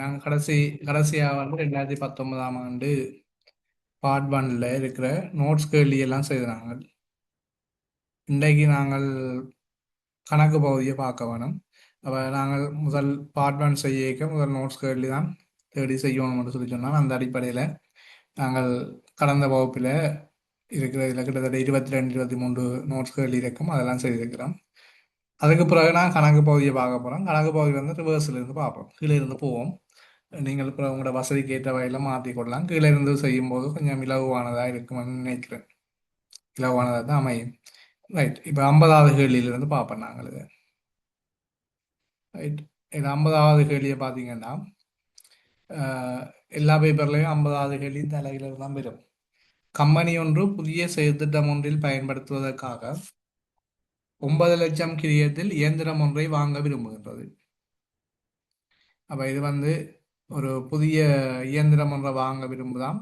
நாங்கள் கடைசியாக வந்து 2019ஆம் ஆண்டு பார்ட் ஒன்ல இருக்கிற நோட்ஸ் கேள்வி எல்லாம் செய்தாங்க. இன்றைக்கு நாங்கள் கணக்கு பகுதியை பார்க்க வேணும். அப்போ நாங்கள் முதல் பார்ட் ஒன் செய்ய முதல் நோட்ஸ் கேள்வி தான் தேடி செய்யணும்னு சொல்லி சொன்னால், அந்த அடிப்படையில் நாங்கள் கடந்த வகுப்பில் இருக்கிற இதில் கிட்டத்தட்ட 22 23 நோட்ஸ் கேள்வி இருக்கும், அதெல்லாம் செய்திருக்கிறோம். அதுக்கு பிறகு நான் கணக்கு பகுதியை பார்க்க போகிறோம். கணக்கு பகுதி வந்து ரிவர்ஸில் இருந்து பார்ப்போம், கீழே இருந்து போவோம். நீங்கள் இப்போ உங்களோட வசதிக்கு ஏற்ற வகையில் மாற்றிக்கொள்ளலாம். கீழே இருந்து செய்யும்போது கொஞ்சம் இலகுவானதாக இருக்கும்னு நினைக்கிறேன். இலகுவானதாக தான் அமையும். ரைட், இப்போ 50வது கேள்வியிலிருந்து பார்ப்போம் நாங்கள் இதை. ரைட், இது 50வது கேள்வியை பார்த்தீங்கன்னா, அஹ், எல்லா பேப்பர்லையும் 50வது கேள்வி தலையில தான் வரும். கம்பெனி ஒன்று புதிய செயற்திட்டம் ஒன்றில் பயன்படுத்துவதற்காக 9 லட்சம் கிரியத்தில் இயந்திரம் ஒன்றை வாங்க விரும்புகின்றது. அப்போ இது வந்து ஒரு புதிய இயந்திரம் ஒன்றை வாங்க விரும்புதாம்.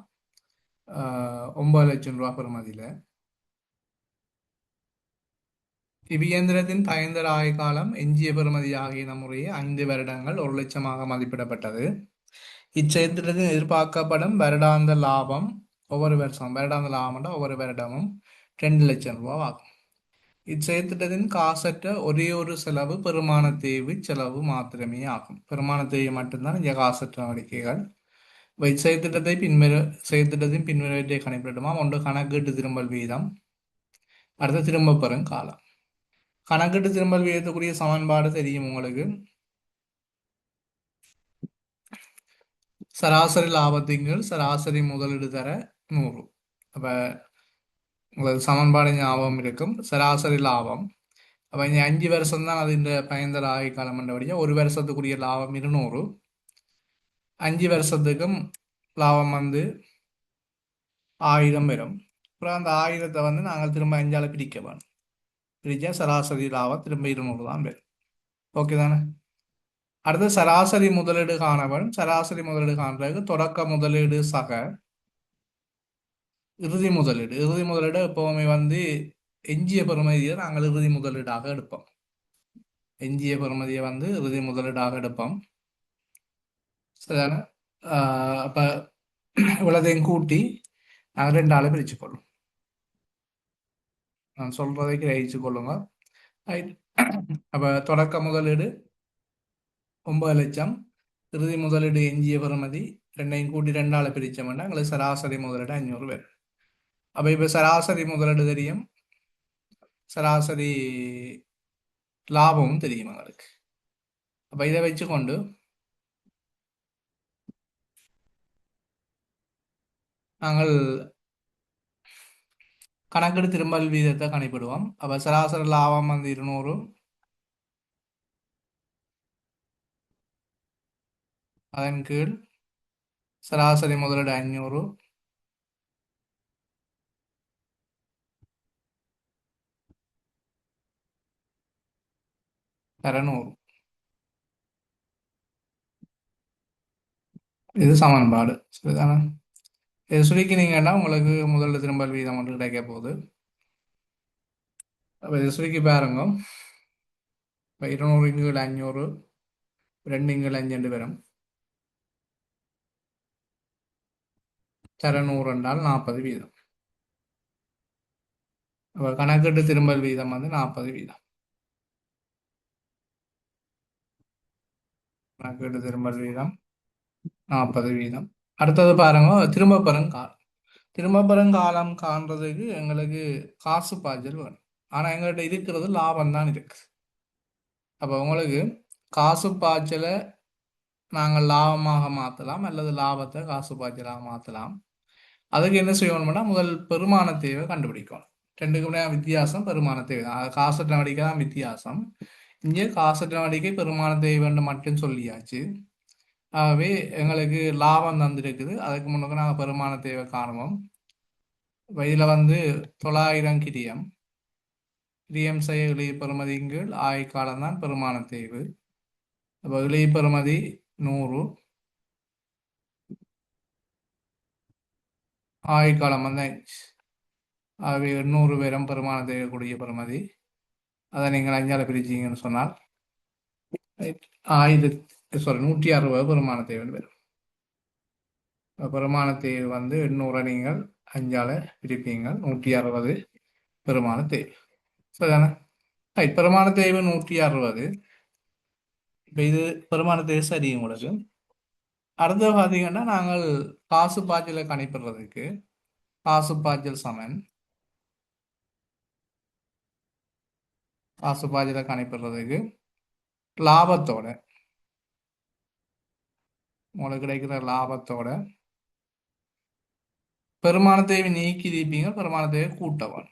9 லட்சம் ரூபா பெறுமதியில். இவ்வியந்திரத்தின் பயன்தர ஆயுட்காலம் எஞ்சிய பெறுமதி ஆகிய முறையே 5 வருடங்கள் 1 லட்சமாக மதிப்பிடப்பட்டது. இச்செயல்திட்டத்தின் எதிர்பார்க்கப்படும் வருடாந்த லாபம் ஒவ்வொரு வருஷம் வருடாந்த லாபம் ஒவ்வொரு வருடமும் 2 லட்சம் ரூபா ஆகும். இச்செயல்திட்டத்தின் காசற்ற ஒரே ஒரு செலவு பெருமான தேய்வு செலவு மாத்திரமே ஆகும். பெருமான தேய்வு மட்டும்தான் இங்கே காசற்ற நடவடிக்கைகள். செயற்திட்டத்தின் பின்வருவற்றை கணிப்பிடுமா. ஒன்று கணக்கீட்டு திரும்பல் வீதம், அடுத்து திரும்ப பெறும் காலம். கணக்கீட்டு திரும்பல் வீதத்துக்குரிய சமன்பாடு தெரியும் உங்களுக்கு. சராசரி லாபத்தின் சராசரி முதலீடு தர 100. அப்ப உங்களுக்கு சமன்பாடு ஞாபகம் இருக்கும். சராசரி லாபம், அப்ப இங்க 5 வருஷம் தான் அது இந்த பயன்தர ஆயுட்காலம் என்றபடியா ஒரு வருஷத்துக்குரிய லாபம் 200. 5 வருஷத்துக்கும் லாபம் வந்து 1000 வரும். அப்புறம் அந்த 1000-ஐ வந்து நாங்கள் திரும்ப 5ஆல் பிரிக்க வேணும். பிரிச்சா சராசரி லாபம் திரும்ப 200 தான் வரும். ஓகே தானே. அடுத்து சராசரி முதலீடு காணப்படும். சராசரி முதலீடு காண்றதுக்கு தொடக்க முதலீடு சக இறுதி முதலீடு எப்பவுமே வந்து எஞ்சிய பெறுமதியை நாங்கள் இறுதி முதலீடாக எடுப்போம். எஞ்சிய பெறுமதியை வந்து இறுதி முதலீடாக எடுப்போம். சரிதானே. அப்ப இவ்வளதையும் கூட்டி நாங்கள் 2ஆல் பிரிச்சு கொள்ளும். நான் சொல்றதை கிரகிச்சு கொள்ளுங்க. ரைட். அப்ப தொடக்க முதலீடு 9 லட்சம், இறுதி முதலீடு எஞ்சிய பெறுமதி ரெண்டையும் கூட்டி 2ஆல் பிரிச்சோம்னா எங்களுக்கு சராசரி முதலீடு 500 பேர். அப்ப இப்ப சராசரி முதலீடு தெரியும், சராசரி லாபமும் தெரியும் எங்களுக்கு. அப்ப இதை வச்சுக்கொண்டு நாங்கள் கணக்கெடு திரும்பல் வீதத்தை கணிப்பிடுவோம். அப்ப சராசரி லாபம் வந்து 200, அதன் கீழ் சராசரி முதலீடு 500 200. இது சமன்பாடு. சரிதானே. இதை சுருக்கினீங்கன்னா உங்களுக்கு முதல்ல திரும்பல் வீதம் ஒன்று கிடைக்க போகுது. அப்போ இதை சுருக்கி பாருங்க. இப்போ 200 இங்குகள் 500, 2 இங்குகள் 5 வரும். 200 என்றால் 40 வீதம். அப்போ கணக்கீட்டு திரும்பல் வீதம் வந்து 40 வீதம். கணக்கீட்டு திரும்பல் வீதம் 40 வீதம். அடுத்தது பாருங்க, திரும்ப பெறுங்காலம். திரும்ப பெறுங்காலம் காண்றதுக்கு எங்களுக்கு காசு பாய்ச்சல் வேணும். ஆனால் எங்கள்கிட்ட இருக்கிறது லாபம் தான் இருக்கு. அப்போ உங்களுக்கு காசு பாய்ச்சலை நாங்கள் லாபமாக மாற்றலாம் அல்லது லாபத்தை காசு பாய்ச்சலாக மாற்றலாம். அதுக்கு என்ன செய்யணும்னா முதல் பெருமான தேவை கண்டுபிடிக்கணும். ரெண்டுக்கு வித்தியாசம் பெருமான தேவை தான். காசற்ற நடவடிக்கை தான் வித்தியாசம். இங்கே காசற்ற நடவடிக்கை பெருமான தேவை மட்டும் சொல்லியாச்சு. ஆகவே எங்களுக்கு லாபம் தந்திருக்குது. அதுக்கு முன்னுக்கு நாங்கள் பெருமான தேவை காணுவோம். இதில் வந்து 900 கிரியம் செய்ய இளைய பெறுமதியின் கீழ் ஆயுட்காலம் தான் பெருமான தேவை. அப்போ இளைய பெறுமதி 100, ஆயுட்காலம் வந்து 5. ஆகவே 800 பேரும் பெருமான தேவைக்கூடிய பெறுமதி. அதை நீங்கள் 5ஆல் பிரிச்சிங்கன்னு சொன்னால் ரைட். 160 பெருமான தேவை வரும். பெருமான தேவை வந்து 800 நீங்கள் 5ஆல பிரிப்பீங்க, 160 பெருமான தேவை. சரிதானே? ரைட். பெருமான தேவை 160. இப்போ இது பெருமான தேவை சரி உங்களுக்கு. அடுத்து பார்த்தீங்கன்னா நாங்கள் காசு பாய்ச்சலை கணிப்பிடுறதுக்கு காசு பாய்ச்சல் சமன் காசு பாய்ச்சலை கணிப்பிடுறதுக்கு லாபத்தோட உங்களுக்கு கிடைக்கிற லாபத்தோட பெருமான தேவை நீக்கி இருப்பீங்க, பெருமான தேவை கூட்டவன்.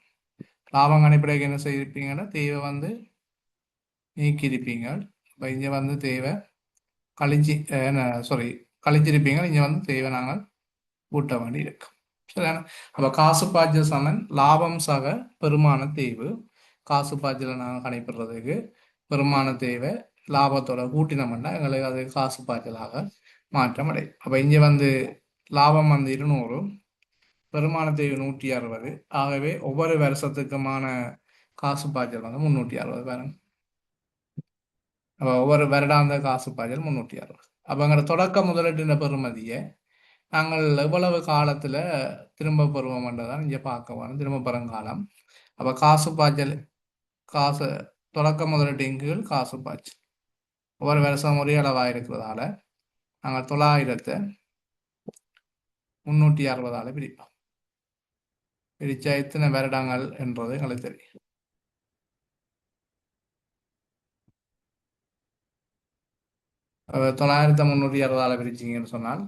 லாபம் கணிப்பிடைக்கு என்ன செய்திருப்பீங்கன்னா தேவை வந்து நீக்கி இருப்பீங்க. இப்போ இங்கே வந்து தேவை கழிச்சு சாரி கழிச்சிருப்பீங்க, இங்கே வந்து தேவை நாங்கள் கூட்ட வேண்டி இருக்கு. சரியான? அப்போ காசு பாய்ச்சல் சமன் லாபம் சக பெருமான தேவை. காசு பாய்ச்சலை நாங்கள் கணிப்பிடுறதுக்கு பெருமான தேவை லாபத்தோட கூட்டினோம்னா எங்களுக்கு அது காசு பாய்ச்சலாக மாற்றம் அடையும். அப்போ இங்கே வந்து லாபம் வந்து 200, பெருமான தேவை 160. ஆகவே ஒவ்வொரு வருஷத்துக்குமான காசு பாய்ச்சல் வந்து 360 பாருங்க. அப்போ ஒவ்வொரு வருடாந்த காசு பாய்ச்சல் 360. அப்போ எங்களோட தொடக்க முதலீட்டின பெறுமதியை நாங்கள் எவ்வளவு காலத்தில் திரும்ப பெறுவோம்ன்றதான் இங்கே பார்க்க வேணும். திரும்ப பெறும் காலம். அப்போ காசு பாய்ச்சல் காசு தொடக்க முதலீட்டின் கீழ் காசு பாய்ச்சல் ஒவ்வொரு வருஷம் ஒரே அளவாக இருக்கிறதால நாங்கள் 900 360ஆல பிரிப்போம். பிரிச்சா எத்தனை வருடங்கள் என்றது எங்களுக்கு தெரியும். 9360ஆல பிரிச்சிங்கன்னு சொன்னால்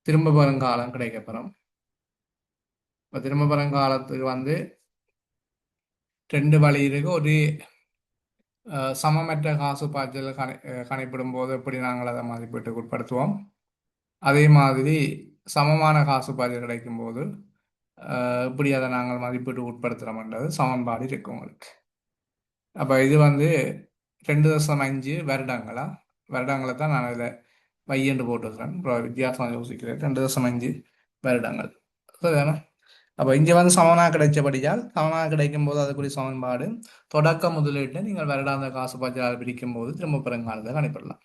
திரும்ப பெறும் காலம் கிடைக்கப்பெறும். இப்போ திரும்ப பெறும் காலத்துக்கு வந்து 2 வழி இருக்கு. ஒரு சமமற்ற காசு பாய்ச்சல் கணிப்பிடும் போது எப்படி நாங்கள் அதை மதிப்பீட்டுக்கு உட்படுத்துவோம், அதே மாதிரி சமமான காசு பாய்ச்சல் கிடைக்கும் போது இப்படி அதை நாங்கள் மதிப்பீட்டுக்கு உட்படுத்துகிறோம்ன்றது சமன்பாடு இருக்கு உங்களுக்கு. அப்போ இது வந்து 2.5 வருடங்களா வருடங்களை தான் நான் இதில் வையண்டு போட்டுக்கிறேன். அப்புறம் வித்தியாசம் யோசிக்கிறேன். 2.5 வருடங்கள். சரிதானே? அப்போ இங்கே வந்து சமனாக கிடைச்சபடியால் சமனாக கிடைக்கும் போது அதுக்குரிய சமன்பாடு தொடக்க முதலீட்டை நீங்கள் வருடாந்த காசு பாய்ச்சலால் பிரிக்கும் போது திரும்ப பெருங்காலத்தை கணிப்பிடலாம்.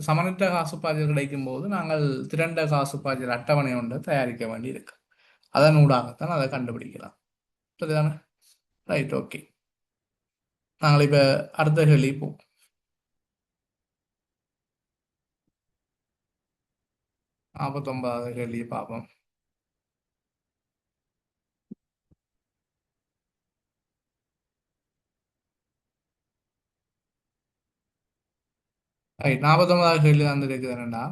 சமனற்ற காசு பாய்ச்சல் கிடைக்கும் போது நாங்கள் திரண்ட காசு பாய்ச்சல் அட்டவணை ஒன்று தயாரிக்க வேண்டி இருக்கு. அதன் ஊடாகத்தான் அதை கண்டுபிடிக்கலாம். சரிதானே? ரைட். ஓகே. நாங்கள் இப்போ அடுத்த கேள்வி போவோம். 49வது கேள்வியை பார்ப்போம். ரைட். 49வது கேள்வி வந்து இருக்குது என்னன்னா,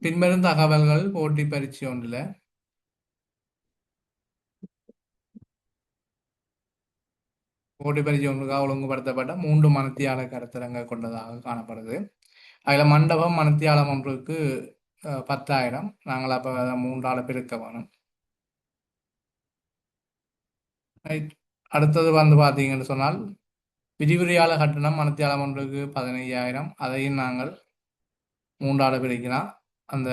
பின்வரும் தகவல்கள் போட்டி பரீட்சை ஒன்றில் போட்டி பரீட்சை ஒன்றுக்காக ஒழுங்குபடுத்தப்பட்ட 3 மணித்தியால கருத்தரங்க கொண்டதாக காணப்படுது. அதில் மண்டபம் மணித்தியாலம் ஒன்றுக்கு 10,000. நாங்கள் அப்போ 3ஆல பெருக்க வேணும். ரைட். அடுத்தது வந்து பார்த்தீங்கன்னு சொன்னால் விரிவுரையாளர் கட்டணம் மணித்தியாலம் ஒன்றுக்கு 15,000. அதையும் நாங்கள் 3ஆல பிரிக்கலாம். அந்த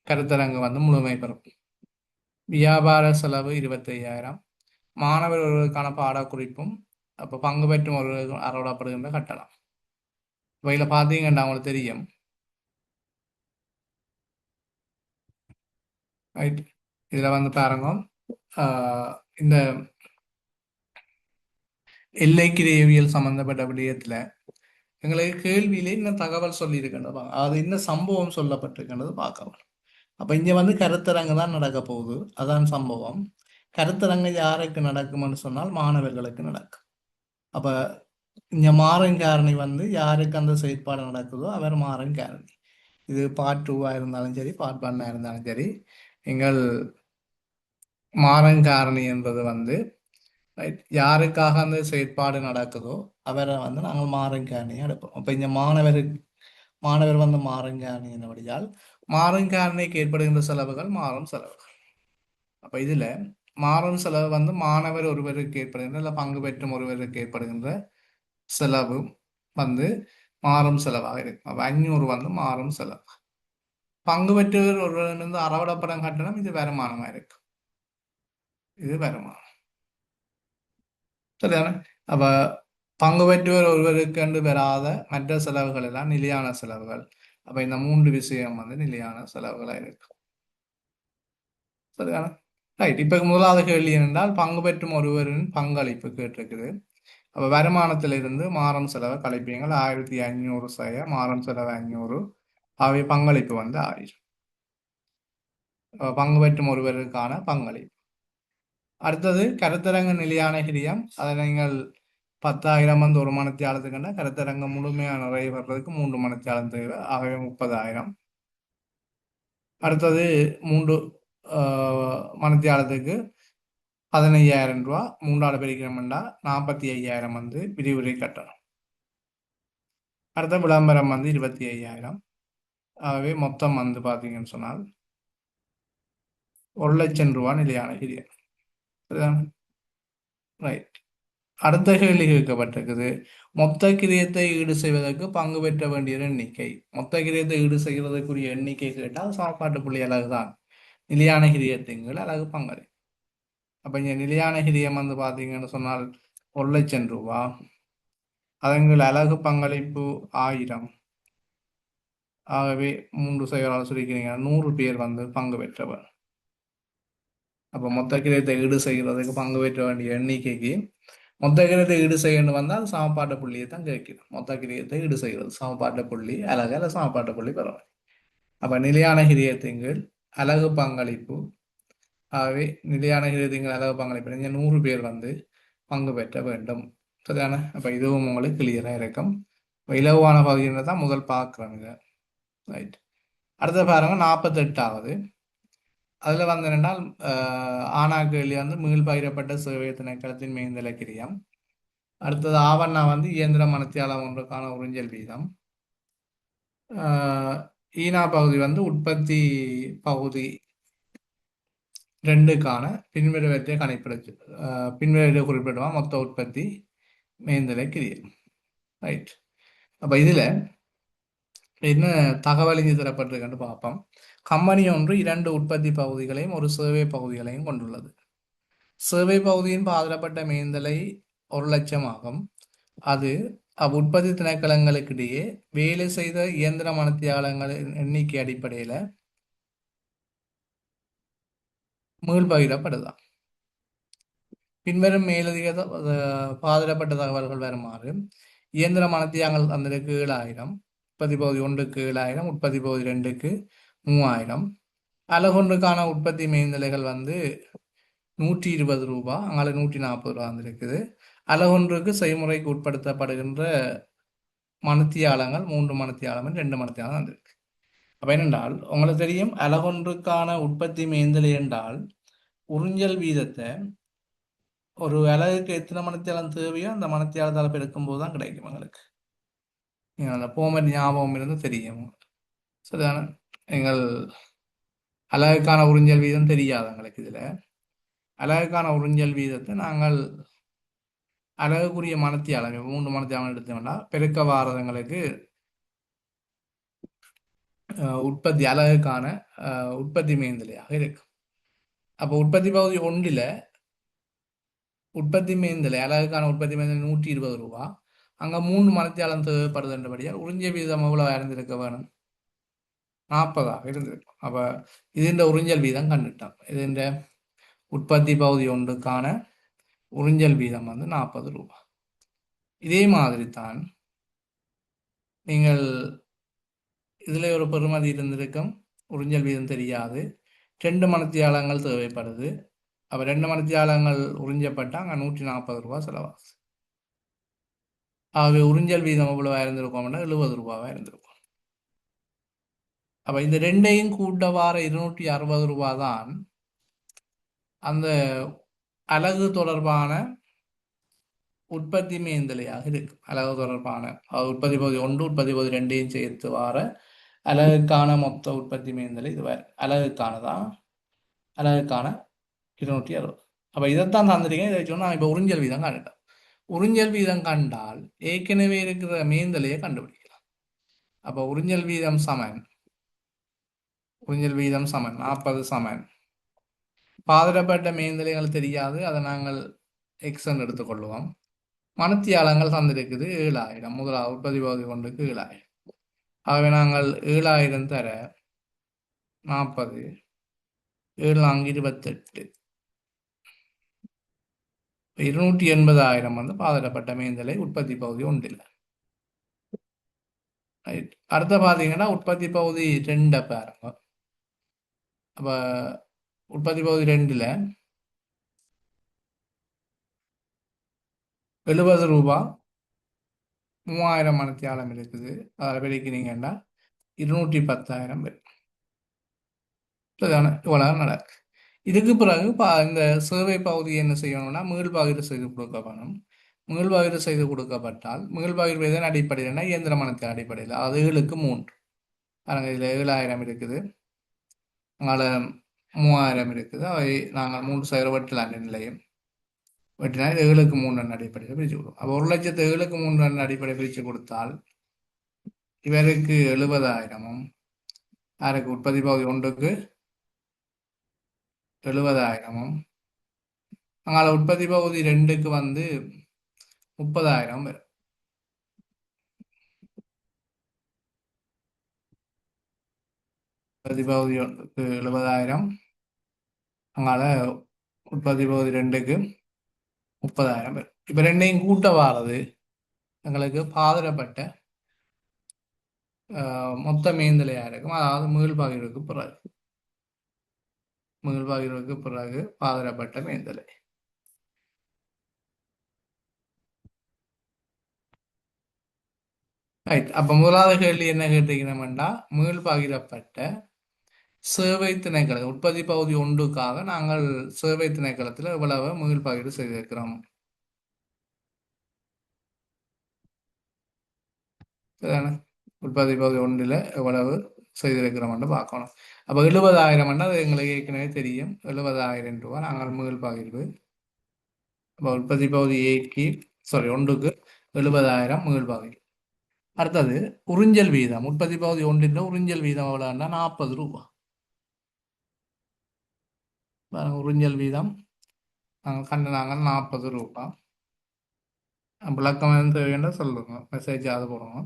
கருத்தரங்கு வந்து முழுமை பெறும். வியாபார செலவு 25,000. மாணவர் ஒருவருக்கான பாடக்குறிப்பும் அப்போ பங்கு பெற்றும் ஒருவருக்கு அறவிடப்படுகின்ற கட்டணம். இதில் பார்த்தீங்கன்னா அவங்களுக்கு தெரியும். ரைட். இதில் வந்து பாருங்க, இந்த எல்லைக்கிரியவியல் சம்பந்தப்பட்ட விடயத்தில் எங்களுக்கு கேள்வியிலே இன்னும் தகவல் சொல்லியிருக்கின்றது, அது இன்னும் சம்பவம் சொல்லப்பட்டிருக்கின்றது பார்க்கலாம். அப்போ இங்கே வந்து கருத்தரங்கு தான் நடக்க போகுது. அதான் சம்பவம். கருத்தரங்கு யாருக்கு நடக்கும்னு சொன்னால் மாணவர்களுக்கு நடக்கும். அப்போ இங்கே மாறும் காரணி வந்து யாருக்கு அந்த செயற்பாடு நடக்குதோ அவர் மாறும் காரணி. இது பார்ட் 2ஆக இருந்தாலும் சரி, பார்ட் 1ஆக இருந்தாலும் சரி, எங்கள் மாறும் காரணி என்பது வந்து யாருக்காக அந்த செயற்பாடு நடக்குதோ அவரை வந்து நாங்கள் மாறும் காரணியை எடுப்போம். அப்போ இங்கே மாணவர் வந்து மாறும் காரணி என்னபடியால் மாறும் காரணிக்கு ஏற்படுகின்ற செலவுகள் மாறும் செலவுகள். அப்போ இதில் மாறும் செலவு வந்து மாணவர் ஒருவருக்கு ஏற்படுகின்ற இல்லை பங்கு பெற்றும் ஒருவருக்கு ஏற்படுகின்ற செலவு வந்து மாறும் செலவாக இருக்கும். அப்போ 500 வந்து மாறும் செலவு. பங்கு பெற்றவர் ஒருவரிலிருந்து அறவிடப்படும் கட்டணம் இது வருமானமாக இருக்கும். இது வருமானம். சரிதானே? அப்ப பங்கு பெற்றவர் ஒருவருக்கு என்று பெறாத மற்ற செலவுகள் எல்லாம் நிலையான செலவுகள். அப்ப இந்த மூன்று விஷயம் வந்து நிலையான செலவுகளாக இருக்கு. சரிதானே? ரைட். இப்ப முதலாவது கேள்வி என்றால் பங்கு பெற்றும் ஒருவரின் பங்களிப்பு கேட்டிருக்குது. அப்ப வருமானத்திலிருந்து மாறும் செலவை கழிப்பீங்கள். 1500 செய்ய மாறும் செலவு 500. அவை பங்களிப்பு வந்து 1000. பங்கு பெற்றும் ஒருவருக்கான பங்களிப்பு. அடுத்தது கருத்தரங்க நிலையான கிரியம். அதை நீங்கள் 10,000 வந்து ஒரு மணித்தியாலத்துக்குன்னா கருத்தரங்கம் முழுமையாக நிறைய வர்றதுக்கு 3 மணித்தியாலம் தேவை. ஆகவே 30,000. அடுத்தது 3 மணித்தியாலத்துக்கு 15,000 ரூபா. 3ஆல் பிரிக்கிறோம்னா 45,000 வந்து விரிவுரை கட்டணம். அடுத்த விளம்பரம் வந்து 25,000. ஆகவே மொத்தம் வந்து பார்த்தீங்கன்னு சொன்னால் 1,00,000 ரூபா நிலையான கிரியம். சரிதானே? ரைட். அடுத்த கேள்வி கேட்கப்பட்டிருக்குது. மொத்த கிரியத்தை ஈடு செய்வதற்கு பங்கு பெற்ற வேண்டிய எண்ணிக்கை. மொத்த கிரியத்தை ஈடு செய்வதற்குரிய எண்ணிக்கை கேட்டால் சாப்பாட்டு புள்ளி அலகு தான் நிலையான கிரியத்திங்கள் அலகு பங்கு. அப்ப இங்க நிலையான கிரியம் வந்து பாத்தீங்கன்னு சொன்னால் 1,00,000 ரூபா. அதங்கள் அலகு பங்களிப்பு 1000. ஆகவே 3 செயலாளர் சுருக்கிறீங்க 100 பேர் வந்து பங்கு பெற்றவர். அப்ப மொத்த கிரியத்தை ஈடு செய்கிறதுக்கு பங்கு பெற்ற வேண்டிய எண்ணிக்கைக்கு மொத்த கிரியத்தை ஈடு செய்யணும் வந்தால் சமப்பாட்ட புள்ளியை தான் கிடைக்கணும். மொத்த கிரியத்தை ஈடு செய்கிறது சமப்பாட்ட புள்ளி அலகு அல்ல சமப்பாட்ட புள்ளி பெறணும். அப்ப நிலையான கிரியத்திங்கள் அலகு பங்களிப்பு. ஆகவே நிலையான கிரியத்திங்கள் அலகு பங்களிப்பு இங்க 100 பேர் வந்து பங்கு பெற்ற வேண்டும். சரிதானே? அப்ப இதுவும் உங்களுக்கு கிளியரா இருக்கும். இலகுவான பகுதியினை தான் முதல் பார்க்குறாங்க. ரைட். அடுத்த பாருங்க 48வது. அதுல வந்து என்னென்னால் ஆனா கேள்வி வந்து மீள்பகிரப்பட்ட சேவை திணைக்களத்தின் மேய்ந்தலை கிரியம். அடுத்தது ஆவண்ணா வந்து இயந்திர மனத்தியாலம் ஒன்றுக்கான உறிஞ்சல் வீதம். ஈனா பகுதி வந்து உற்பத்தி பகுதி 2க்கான பின்வருவற்றை கணிப்பிடுச்சு. பின்வருவத்தை குறிப்பிடுவான் மொத்த உற்பத்தி மேய்ந்தலை கிரியம். ரைட். அப்ப இதுல என்ன தகவல் இங்கு தரப்பட்டிருக்குன்னு பார்ப்போம். கம்பெனி ஒன்று 2 உற்பத்தி பகுதிகளையும் ஒரு சேவை பகுதிகளையும் கொண்டுள்ளது. சேவை பகுதியின் பாதிக்கப்பட்ட மேய்ந்தலை 1,00,000 ஆகும். அது உற்பத்தி திணைக்களங்களுக்கிடையே வேலை செய்த இயந்திர மனத்தியாளங்களின் எண்ணிக்கை அடிப்படையில மீள்பகிரப்படுதான். பின்வரும் மேலதிக பாதிக்கப்பட்ட தகவல்கள் வருமாறு இயந்திர மனத்தியாங்கள் தந்திருக்கு 7,000. உற்பத்தி பகுதி 1க்கு 7,000. உற்பத்தி பகுதி 2க்கு 3,000. அலகொன்றுக்கான உற்பத்தி மேய்ந்தலைகள் வந்து 120 ரூபா. அங்கால 140 ரூபா வந்துருக்குது. அலகொன்றுக்கு செய்முறைக்கு உட்படுத்தப்படுகின்ற மணித்தியாலங்கள் 3 மணித்தியாலம் 2 மணித்தியாலம் வந்திருக்கு. அப்ப என்னென்றால் உங்களுக்கு தெரியும் அலகொன்றுக்கான உற்பத்தி மேய்ந்தலை என்றால் உறிஞ்சல் வீதத்தை ஒரு அலகுக்கு எத்தனை மணித்தியாலம் தேவையோ அந்த மணித்தியாலத்தால் பெருக்கும் போது தான் கிடைக்கும் எங்களுக்கு. நீங்கள் அந்த போமர் ஞாபகம் இருந்து தெரியும். சரிதானே? எங்கள் அலகுக்கான உறிஞ்சல் வீதம் தெரியாது எங்களுக்கு. இதுல அலகுக்கான உறிஞ்சல் வீதத்தை நாங்கள் அலகுக்குரிய மனத்தியாலம் 3 மனத்தியாலம் எடுத்தோம்னா பெருக்க வாரதங்களுக்கு உற்பத்தி அலகுக்கான உற்பத்தி மேய்ந்தலையாக இருக்கு. அப்போ உற்பத்தி பகுதி 1ல் உற்பத்தி மேய்ந்தலை அலகுக்கான உற்பத்தி மேய்ந்தலை 120 ரூபா. அங்க 3 மனத்தியாலம் தேவைப்படுதுன்றபடியால் உறிஞ்சிய வீதம் எவ்வளவு இருந்திருக்க வேணும்? 40 இருந்திருக்கும். அப்ப இதுன்ற உறிஞ்சல் வீதம் கண்டுட்டோம். இதுன்ற உற்பத்தி பகுதி 1க்கான உறிஞ்சல் வீதம் வந்து 40 ரூபா. இதே மாதிரி தான் நீங்கள் இதுல ஒரு பெறுமதி இருந்திருக்கும். உறிஞ்சல் வீதம் தெரியாது. 2 மணித்தியாலங்கள் தேவைப்படுது. அப்ப 2 மணித்தியாலங்கள் உறிஞ்சப்பட்டா அங்க 140 ரூபா செலவாகுது. ஆகவே உறிஞ்சல் வீதம் எவ்வளவா இருந்திருக்கோம்னா 70 ரூபாவா இருந்திருக்கும். அப்ப இந்த ரெண்டையும் கூட்ட வார 260 ரூபா தான் அந்த அலகு தொடர்பான உற்பத்தி மேய்ந்தலையாக இருக்கு. அலகு தொடர்பான உற்பத்தி பகுதி 1 உற்பத்தி பகுதி 2ஐயும் சேர்த்து வார அலகுக்கான மொத்த உற்பத்தி மேய்ந்தலை இது வேறு அலகுக்கானதான் அலகுக்கான 260. அப்ப இதைத்தான் தந்துட்டீங்க. இதை வச்சு நான் இப்ப உறிஞ்சல் வீதம் கண்டுட்டேன். உறிஞ்சல் வீதம் கண்டால் ஏற்கனவே இருக்கிற மேய்ந்தலையை கண்டுபிடிக்கலாம். அப்ப உறிஞ்சல் வீதம் சமன் 40 சமன் பாதிரப்பட்ட மேய்ந்தலைகள் தெரியாது. அதை நாங்கள் எக்ஸ்ன்னு எடுத்துக்கொள்வோம். மணித்தியாலங்கள் தந்திருக்குது 7,000. முதலாவது உற்பத்தி பகுதி ஒன்றுக்கு 7,000. ஆகவே நாங்கள் 7,000 தர 40, 7 4 28, 280,000 வந்து பாதிடப்பட்ட மேந்தலை உற்பத்தி பகுதி ஒன்றில். ரைட். அடுத்த பார்த்தீங்கன்னா உற்பத்தி பகுதி 2 பாருங்க. அப்போ உற்பத்தி பகுதி 2ல் 70 ரூபா 3,000 மணித்தியாலம் இருக்குது. அதில் பெருக்கினீங்கன்னா 210,000 பேர். இவ்வளவு நடக்கு. இதுக்கு பிறகு இந்த சேவை பகுதி என்ன செய்யணும்னா மீள்பகிர்வு செய்து கொடுக்கப்படும். மீள்பகிர்வு செய்து கொடுக்கப்பட்டால் மீள்பகிர்வு இதன் அடிப்படையில் இயந்திரமனத்தின் அடிப்படையில் அது 7க்கு 3. பாருங்க இதில் 7,000 இருக்குது, அதனால் 3,000 இருக்குது. அவை நாங்கள் 3 சைவ வெட்டலாம் நிலையம் வெட்டினால் 7க்கு 3 அடிப்படையில் பிரித்து கொடுக்கும். அப்போ 1,00,000 7க்கு 3 அடிப்படை பிரித்து கொடுத்தால் இவருக்கு 70,000, யாருக்கு உற்பத்தி பகுதி ஒன்றுக்கு 70,000, அங்கால உற்பத்தி பகுதி 2க்கு வந்து 30,000 வரும். உற்பத்தி பகுதி ஒன்றுக்கு 70,000, அங்கால உற்பத்தி பகுதி 2க்கு 30,000 வரும். இப்போ ரெண்டையும் கூட்ட வாரது எங்களுக்கு பாதிரப்பட்ட மொத்த மேந்தலையா இருக்கும். அதாவது மீள்பகிர்வுக்கு பிறகு பாதிரப்பட்ட மேந்தலை. ரைட். அப்போ முதலாவது கேள்வி என்ன கேட்டீங்கன்னா மீள்பகிரப்பட்ட சேவை திணைக்களம் உற்பத்தி பகுதி ஒன்றுக்காக நாங்கள் சேவை திணைக்களத்தில் இவ்வளவு மீள்பகிர்வு செய்திருக்கிறோம். உற்பத்தி பகுதி ஒன்றில் எவ்வளவு செய்திருக்கிறோம்னு பார்க்கணும். அப்போ 70,000 அது எங்களுக்கு ஏற்கனவே தெரியும். 70,000 ரூபா நாங்கள் மீள்பகிர்வு. அப்போ உற்பத்தி பகுதி ஒன்றுக்கு 70,000 மீள்பகிர்வு. அடுத்தது உறிஞ்சல் வீதம். உற்பத்தி பகுதி ஒன்றின் உறிஞ்சல் வீதம் எவ்வளோன்னா 40 ரூபா. உறிஞ்சல் வீதம் நாங்கள் 40 ரூபா. விளக்கம் தேவையான சொல்லுங்க, மெசேஜ் அது போடுங்க.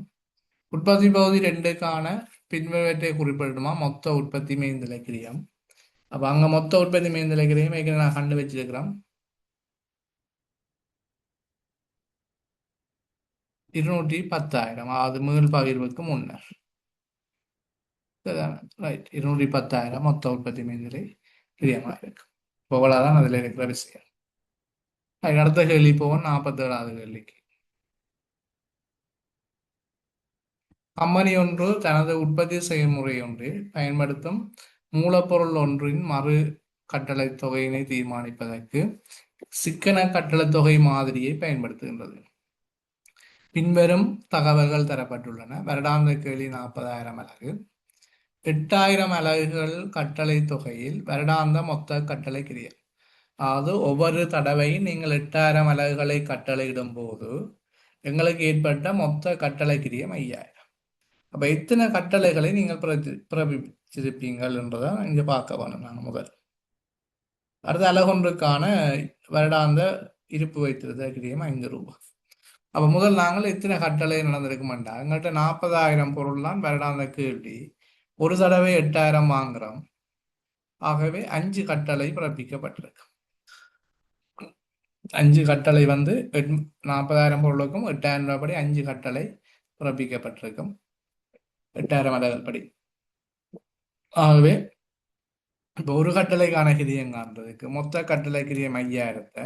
உற்பத்தி பகுதி 2க்கான பின்வருவற்றை குறிப்பிடணுமா மொத்த உற்பத்தி மேய்ந்தலை கிரியம். அப்போ அங்கே மொத்த உற்பத்தி மேய்ந்தலை கிரியம் ஏற்கனவே நான் கண்டு வச்சிருக்கிறோம். 210,000, அது மீள்பகிர்வுக்கு முன்னர். ரைட். 210,000 மொத்த உற்பத்தி மேய்ந்தலை கிரியமாக இருக்கு. இவ்வளவுதான் அதில் இருக்கிற விஷயம். அடுத்த கேள்வி போவோம். 47வது கேள்விக்கு. கம்பெனி ஒன்று தனது உற்பத்தி செயல்முறை ஒன்றில் பயன்படுத்தும் மூலப்பொருள் ஒன்றின் மறு கட்டளை தொகையினை தீர்மானிப்பதற்கு சிக்கன கட்டளை தொகை மாதிரியை பயன்படுத்துகின்றது. பின்வரும் தகவல்கள் தரப்பட்டுள்ளன. வருடாந்த கேள்வி 40,000 அலகு. 8,000 அலகுகள் கட்டளை தொகையில் வருடாந்த மொத்த கட்டளை கிரியம். அதாவது ஒவ்வொரு தடவையும் நீங்கள் 8,000 அலகுகளை கட்டளையிடும் போது எங்களுக்கு ஏற்பட்ட மொத்த கட்டளை கிரியம் 5,000. அப்ப எத்தனை கட்டளைகளை நீங்கள் பிறப்பிச்சிருப்பீங்கள் என்றதை இங்க பார்க்க வேணும். நான் முதல் அடுத்த அலகொன்றுக்கான வருடாந்த இருப்பு வைத்திருந்த கிரியம் 5 ரூபாய். அப்ப முதல் நாங்கள் எத்தனை கட்டளை நடந்திருக்க மாட்டா. எங்கள்கிட்ட 40,000 பொருள் தான் வருடாந்த கேள்வி. ஒரு தடவை 8,000 வாங்குறோம். ஆகவே 5 கட்டளை பிறப்பிக்கப்பட்டிருக்கு. 5 கட்டளை வந்து 40,000 பொருளுக்கும் 8,000 ரூபாய் படி 5 கட்டளை பிறப்பிக்கப்பட்டிருக்கும். 8,000 அலகுகள் படி. ஆகவே இப்போ ஒரு கட்டளைக்கான கிரியம் காண்றதுக்கு மொத்த கட்டளை கிரியம் 5,000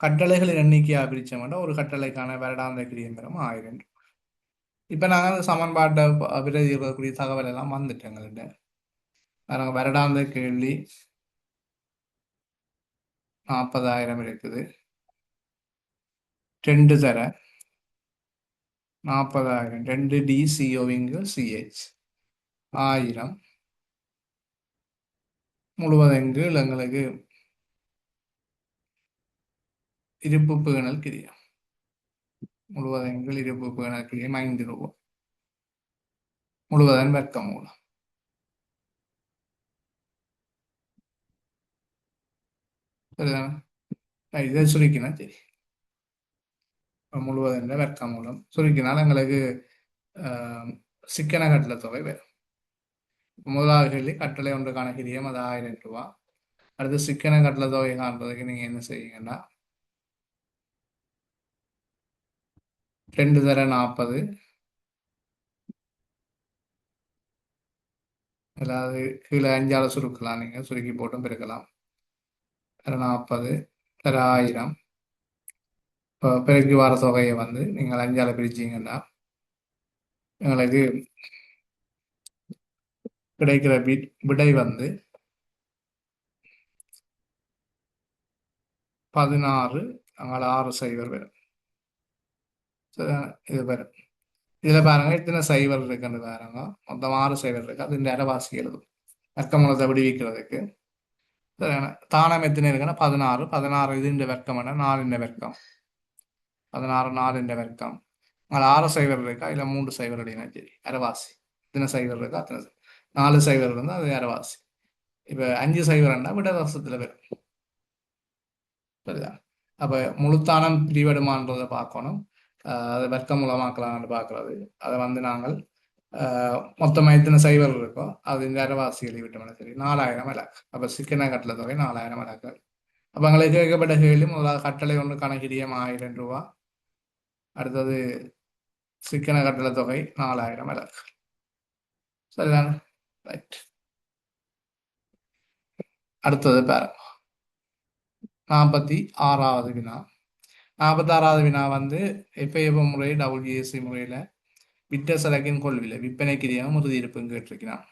கட்டளைகளின் எண்ணிக்கையாக பிரிச்சோம்னா ஒரு கட்டளைக்கான வருடாந்த கிரியம் பெறும் 1000. இப்போ நாங்கள் அந்த சமன்பாட்டை பிரதிக்கூடிய தகவல் எல்லாம் வந்துட்டு எங்கள்கிட்ட. வருடாந்த கேள்வி 40,000 இருக்குது. 2 தர 40,000 2 DCOவிங்கு CH 1000 முழுவதெங்கு எங்களுக்கு இருப்பு பேணல் கிரியம். முழுவதெங்கில் இருப்பு பேணல் கிரியம் 5 ரூபாய். முழுவதன் வர்க்க மூலம். இதை சுருக்கினா சரி. முழுவதும் வர்க்க மூலம் சுருக்கினால் எங்களுக்கு ஆஹ், சிக்கன கட்டளை தொகை வரும். முதலாவது கேள்வி கட்டளை ஒன்றுக்கான கிரியம் அது 1000 ரூபா. அடுத்து சிக்கன கட்டளை தொகை காண்றதுக்கு நீங்க என்ன செய்வீங்கன்னா 2 தர 40, அதாவது கீழே 5ஆல சுருக்கலாம், நீங்க சுருக்கி போட்டும் பெருக்கலாம். தர 40 தர 1000. இப்போ பெருக்கி வர தொகையை வந்து நீங்கள் 5ஆல பிரிச்சீங்கன்னா எங்களுக்கு கிடைக்கிற விடை வந்து 16. அங்கால 6 சைவர் வரும். சரிதானே? இது வரும். இதுல பாருங்க இத்தனை சைவர் இருக்குன்னு பாருங்க. மொத்தம் 6 சைவர் இருக்கு. அது இந்த அரைவாசி எழுதும் வர்க்கமூலத்தை விடுவிக்கிறதுக்கு. சரியான தானம் எத்தனை இருக்குன்னா 16. 16 இது இந்த வர்க்கம் என்ன 4 இந்த வர்க்கம். 16 4 இந்த வர்க்கம். அங்கே 6 சைவர் இருக்கா இல்லை 3 சைவர் அப்படின்னா சரி அரைவாசி. இத்தனை சைவர் இருக்கா அத்தனை 4 சைவர் இருந்தால் அது அரைவாசி. இப்போ 5 சைவர்னா விட வருஷத்துல வரும். சரிதான். அப்போ முழுத்தானம் பிரிவெடுமான்றதை பார்க்கணும். அது வர்க்க மூலமாக்கலாம்னு பார்க்கறது. அதை வந்து நாங்கள் மொத்தமாக எத்தனை சைவர் இருக்கோ அது இந்த அரைவாசி எழுதிவிட்டோம்னா சரி 4000 இலக்கு. அப்போ சிக்கன கட்டளை தொகை 4000 இலக்கு. அப்போ எங்களுக்கு கேட்கப்பட்ட கேள்வி முதலாவது கட்டளை ஒன்று கணக்கிடியம் 1000 ரூபா. அடுத்தது சிக்கன கட்டளை தொகை 4000 இலக்கு. சரிதானே? ரைட். அடுத்தது பாருங்க 46வது வினா. 46வது வினா வந்து FIFO முறை WAC முறையில் விட்ட சரக்கின் கொள்விலை விற்பனைக்கிரியாகவும் உறுதி இருப்புன்னு கேட்டிருக்கிறான்.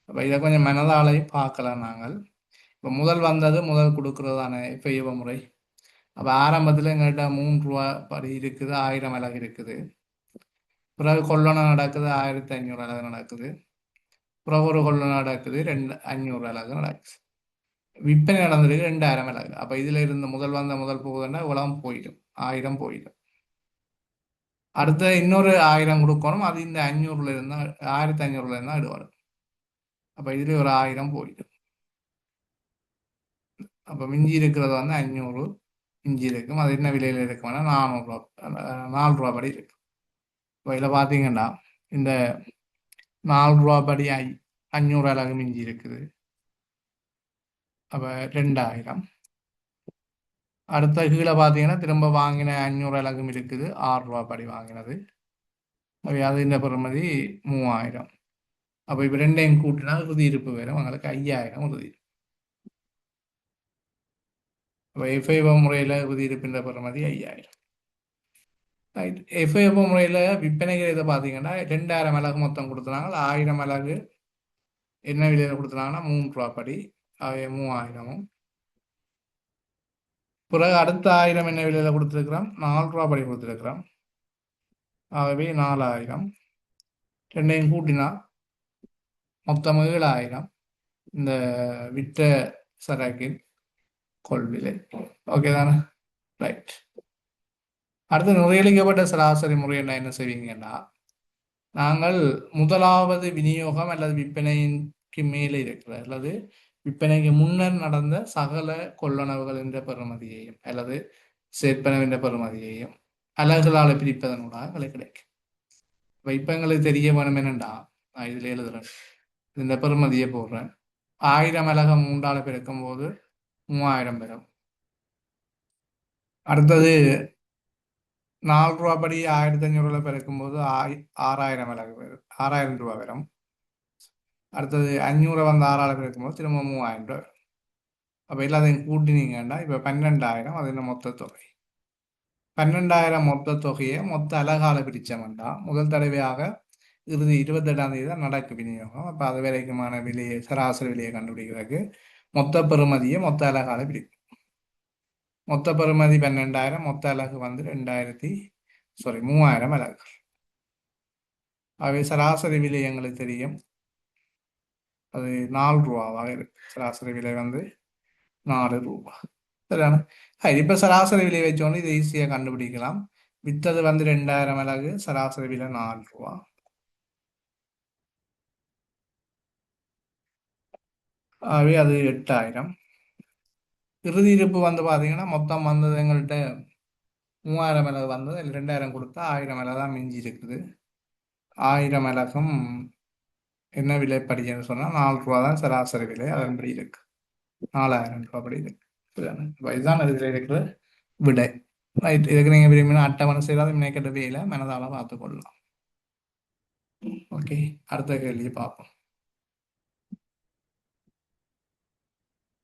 அப்போ இதை கொஞ்சம் மனதாலையும் பார்க்கலாம் நாங்கள். இப்போ முதல் கொடுக்கறதான FIFO முறை. அப்போ ஆரம்பத்தில் எங்கள்கிட்ட 3 ரூபா படி இருக்குது, 1000 இலகு இருக்குது. பிறகு கொள்ளணும் நடக்குது, 1500 இலகு நடக்குது. பிறகு ஒரு கொள்ளணும் நடக்குது, 500 இலகு நடக்குது. விற்பனை நடந்திருக்கு 2000 இலகு. அப்போ இதுல இருந்து முதல் போகுதுன்னா உலகம் போயிடும், 1000 போயிடும். அடுத்த இன்னொரு 1000 கொடுக்கணும், அது இந்த 500ல இருந்தா 1500ல இருந்தா எடுவாரு. அப்ப இதுல ஒரு 1000 போயிடும். அப்ப மிஞ்சி இருக்கிறது வந்து 500 மிஞ்சி இருக்கும். அது என்ன விலையில இருக்கும்னா 400 ரூபா, 4 ரூபா படி இருக்கு. இப்போ இதில் பார்த்தீங்கன்னா இந்த 4 ரூபா படி 500 அலகு மிஞ்சி இருக்குது. அப்ப 2000. அடுத்த கீழே பார்த்தீங்கன்னா திரும்ப வாங்கின 500 அலகும் இருக்குது, 6 ரூபா படி வாங்கினது. அது இந்த பெறுமதி 3000. அப்போ இப்போ ரெண்டையும் கூட்டினா உறுதி இருப்பு வரும், உங்களுக்கு 5000 உறுதி. அப்போ FIFO முறையில் உறுதி இருப்பின்ற பெறுமதி 5000. ரைட். FIFO முறையில் விற்பனைகள் இதை பார்த்தீங்கன்னா 2000 அலகு மொத்தம் கொடுத்துனாங்க. 1000 அலகு என்ன விலையில் கொடுத்துனாங்கன்னா 3 ரூபா படி, 3000. பிறகு அடுத்த 1000 என்ன விலையில் கொடுத்துருக்குறோம், 4 ரூபா படி கொடுத்துருக்குறோம். ஆகவே 4000. ரெண்டையும் கூட்டினா மொத்தம் 7000 இந்த விற்ற சரக்கின் கொள்விலை. ஓகே தானே? ரைட். அடுத்து நிர்ணயிக்கப்பட்ட சராசரி முறை என்ன செய்வீங்கன்னா நாங்கள் முதலாவது விநியோகம் அல்லது விற்பனைக்கு மேலே இருக்கிற அல்லது விற்பனைக்கு முன்னர் நடந்த சகல கொள்ளளவுகள் என்ற பெறுமதியையும் அல்லது சேர்ப்பனவு என்ற பெறுமதியையும் அலகுகளால் பிரிப்பதனூடாக எங்களுக்கு கிடைக்கும். இப்ப எங்களுக்கு தெரிய வேணும் என்னண்டா நான் இதுல எழுதுறேன், இந்த பெறுமதியை போடுறேன். 1000 அலகு 3ஆல பெருக்கும் போது 3000 பெறும். அடுத்தது 4 ரூபா படி 1500 பெருக்கும் போது 6000 அலகு வரும், 6000 ரூபா வரும். அடுத்தது 500 வந்து 6ஆல பெருக்கும் போது திரும்ப 3000 ரூபா. அப்போ எல்லாத்தையும் கூட்டினீங்கன்னா இப்போ 12000 அது என்ன மொத்த தொகை. 12000 மொத்த தொகையை மொத்த அலகால பிரிச்சோம்னா முதல் தடவையாக இறுதி 28ஆம் தேதி தான் நடக்கு விநியோகம். அப்போ அது வரைக்குமான விலையை சராசரி விலையை கண்டுபிடிக்கிறதுக்கு மொத்த பெறுமதியை மொத்த அலகால பிரிக்கும். மொத்த பெறுமதி 12000, மொத்த அலகு வந்து 3000 அலகு. அவை சராசரி விலை எங்களுக்கு தெரியும், அது 4 ரூபாவாக இருக்கு. சராசரி விலை வந்து 4 ரூபா. சரியான இப்ப சராசரி விலை வச்சோன்னு இதை ஈஸியாக கண்டுபிடிக்கலாம். வித்தது வந்து 2000 அலகு, சராசரி விலை 4 ரூபா. ஆகவே அது 8000. இறுதி இருப்பு வந்து பார்த்தீங்கன்னா மொத்தம் வந்தது எங்கள்கிட்ட 3000 மிளகு வந்தது, அதில் 2000 கொடுத்தா 1000 மிளகு தான் மிஞ்சி இருக்குது. 1000 மிளகும் என்ன விலைப்படின்னு சொன்னால் 4 ரூபா தான் சராசரி விலை, அதன்படி இருக்கு. 4000 ரூபா படி இருக்கு. இதுதானே. அப்ப இதுதான் இதில் இருக்கிற விடை. ரைட். இதுக்கு நீங்கள் விரும்பினா அட்டவணை செய்தாலும் மேற்கட்ட வேலை மனதால பார்த்துக்கொள்ளலாம். ஓகே, அடுத்த கேள்வியை பார்ப்போம்.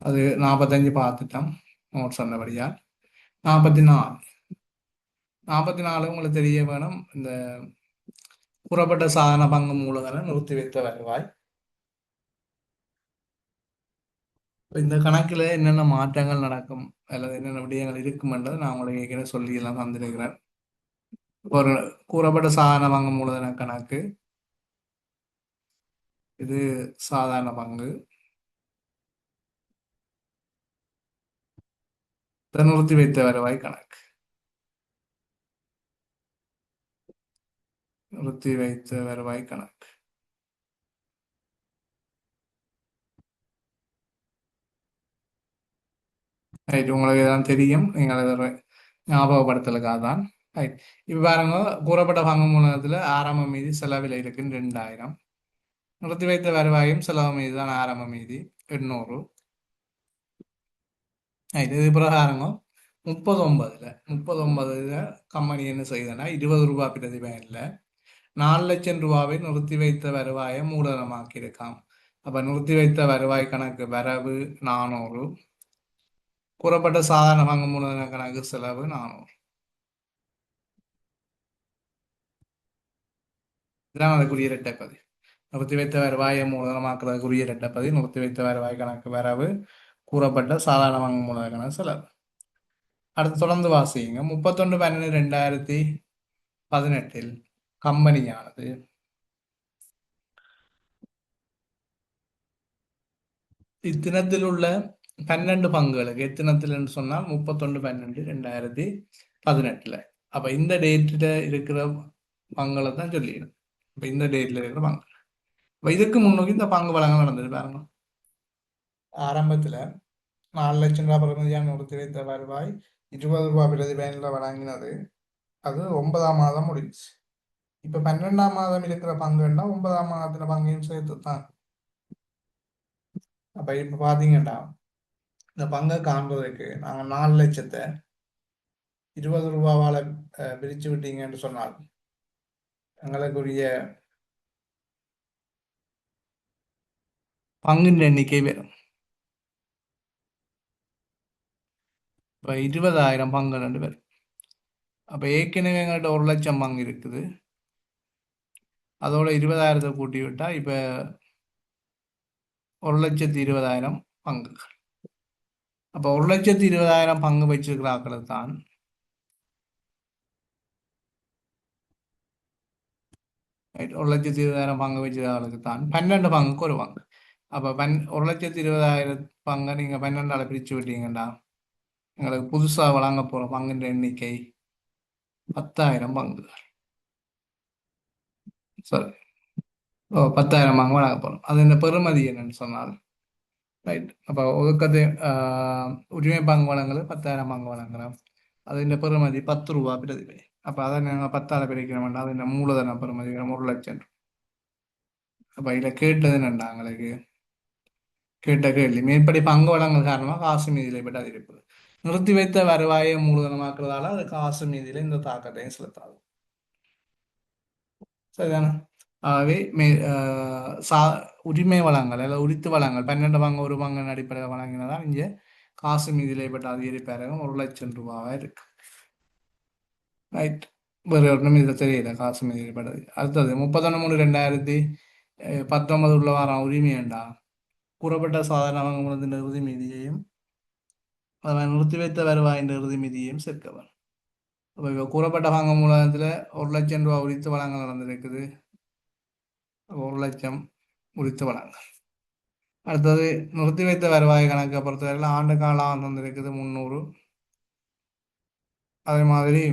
அது 45 பார்த்துட்டோம் நோட்ஸ் சொன்னபடியா. 44. 44 உங்களுக்கு தெரிய வேணும். இந்த கூறப்பட்ட சாதன பங்கு மூலதனம் நிறுத்தி வைத்த வருவாய். இப்ப இந்த கணக்கில் என்னென்ன மாற்றங்கள் நடக்கும் அல்லது என்னென்ன விடயங்கள் இருக்குமென்றதை நான் உங்களுக்கு ஏற்கனவே சொல்லி எல்லாம் தந்திருக்கிறேன். ஒரு கூறப்பட்ட சாதன பங்கு மூலதன கணக்கு, இது சாதாரண பங்கு, இதை நிறுத்தி வைத்த வருவாய் கணக்கு. நிறுத்தி வைத்த வருவாய் கணக்கு. ரைட். உங்களுக்கு இதெல்லாம் தெரியும், நீங்கள் இதை ஞாபகப்படுத்தலுக்காக தான். ரைட். இப்போ பாருங்க, கூறப்பட்ட பங்கு மூலதனத்தில் ஆரம்ப மீதி செலவில் இருக்குன்னு 2000. நிறுத்தி வைத்த வருவாயும் செலவு மீதி தான் ஆரம்ப மீதி 800. இது பிரகாரங்க 39ல் கம்பெனி என்ன செய்யுதுன்னா 20 ரூபாய் பிரதிபயனில் 4,00,000 ரூபாவை நிறுத்தி வைத்த வருவாயை மூலதனமாக்கி இருக்காம். அப்ப நிறுத்தி வைத்த வருவாய் கணக்கு வரவு 400, கூறப்பட்ட சாதாரண பங்கு மூலதன கணக்கு செலவு 400. இதான் அதுக்குரிய இரட்டைப்பதி. நிறுத்தி வைத்த வருவாயை மூலதனமாக்குறதுக்குரிய இரட்டைப்பதி நிறுத்தி வைத்த வருவாய் கணக்கு வரவு, கூறப்பட்ட சாதாரண பங்கு மூலதன கணக்கு செலவு. அடுத்து தொடர்ந்து வாசிங்க. 31/12/2018 கம்பெனியானது இத்தினத்தில் உள்ள 12 பங்குகளுக்கு, எத்தினத்தில் என்று சொன்னால் 31/12/2018. அப்ப இந்த டேட்டில் இருக்கிற பங்குகளை தான் சொல்லிடும். இப்ப இந்த டேட்ல இருக்கிற பங்கு. இப்ப இதுக்கு முன்னோக்கி இந்த பங்கு வழங்கல் நடந்தது பாருங்க. ஆரம்பத்துல 4,00,000 ரூபாய் பிரதிநிதியாக நிறுத்தி வைத்த வருவாய் 20 ரூபாய் பிரதிபயனில் வழங்கினது. அது 9ஆம் மாதம் முடிஞ்சுச்சு. இப்ப 12ஆம் மாதம் இருக்கிற பங்குன்னா 9ஆம் மாதத்துல பங்கையும் சேர்த்து தான். அப்ப இப்ப பாத்தீங்கன்னா இந்த பங்கை காண்பதற்கு நாங்க 4,00,000 20 ரூபாவால பிரிச்சு விட்டீங்கன்னு சொன்னால் எங்களுக்குரிய பங்கின் எண்ணிக்கை வரும். இப்ப 20,000 பங்கு ரெண்டு பேர். அப்ப ஏற்கனவே எங்கள்கிட்ட 1,00,000 பங்கு இருக்குது. அதோட 20,000 கூட்டி விட்டா இப்ப 1,20,000 பங்கு. அப்ப 1,20,000 பங்கு வச்சிருக்கிற ஆக்களை தான் 1,20,000 பங்கு வச்சிருக்கிற ஆளுக்கு தான் 12 பங்குக்கு ஒரு பங்கு. அப்ப 1,20,000 பங்கை நீங்க 12ஆல பிரிச்சு விட்டீங்கன்னா எங்களுக்கு புதுசா வழங்க போற பங்கின் எண்ணிக்கை 10,000 பங்கு. சரி. ஓ, 10,000 பங்கு வழங்க போறோம். அது இந்த பெறுமதி என்னன்னு சொன்னால், ரைட். அப்போ ஒதுக்கத்தை உரிமை பங்கு வழங்கல் 10,000 பங்கு வழங்குறோம். அது இந்த பெறுமதி 10 ரூபாய் பிரதிபை. அப்போ அதை நாங்கள் 10ஆல பிரிக்க வேண்டாம். அது இந்த மூலதன பெறுமதி 1,00,000. அப்போ இதில் கேட்டது என்னண்டா எங்களுக்கு கேட்ட கேள்வி, மேற்படி பங்கு வழங்கல் காரணமாக காசு மீதிலை பற்றி அதிகரிப்பது. நிறுத்தி வைத்த வருவாயை மூலதனமாக்குறதால அது காசு மீதில இந்த தாக்கத்தையும் செலுத்தாது. சரிதானே? ஆகவே சா உரிமை வளங்கள் அல்லது உரித்து வளங்கள் 12 பங்கு ஒரு பங்கின் அடிப்படையில் வழங்கினதான் இங்கே காசு மீதில் ஏற்பட்ட அதிகரிப்பாக 1,00,000 ரூபாவா இருக்கு. ரைட். வேறு ஒன்றும் இதில் தெரியல காசு மீது ஏற்பட்டது. அடுத்தது 31/3/2019 உள்ள வாரம் உரிமை வேண்டா கூறப்பட்ட சாதாரண வாங்குவது இறுதி மீதியையும் அதனால் நிறுத்தி வைத்த வருவாயின் இறுதி மீதியையும் சேர்க்கவன். அப்போ இப்போ கூறப்பட்ட வாங்க மூலத்தில் 1,00,000 ரூபாய் உரித்து வழங்கல் நடந்திருக்குது. 1,00,000 உரித்து வழங்கல். அடுத்தது நிறுத்தி வைத்த வருவாய் கணக்கை பொறுத்தவரையில் ஆண்டு காலம் வந்திருக்குது 300. அதே மாதிரி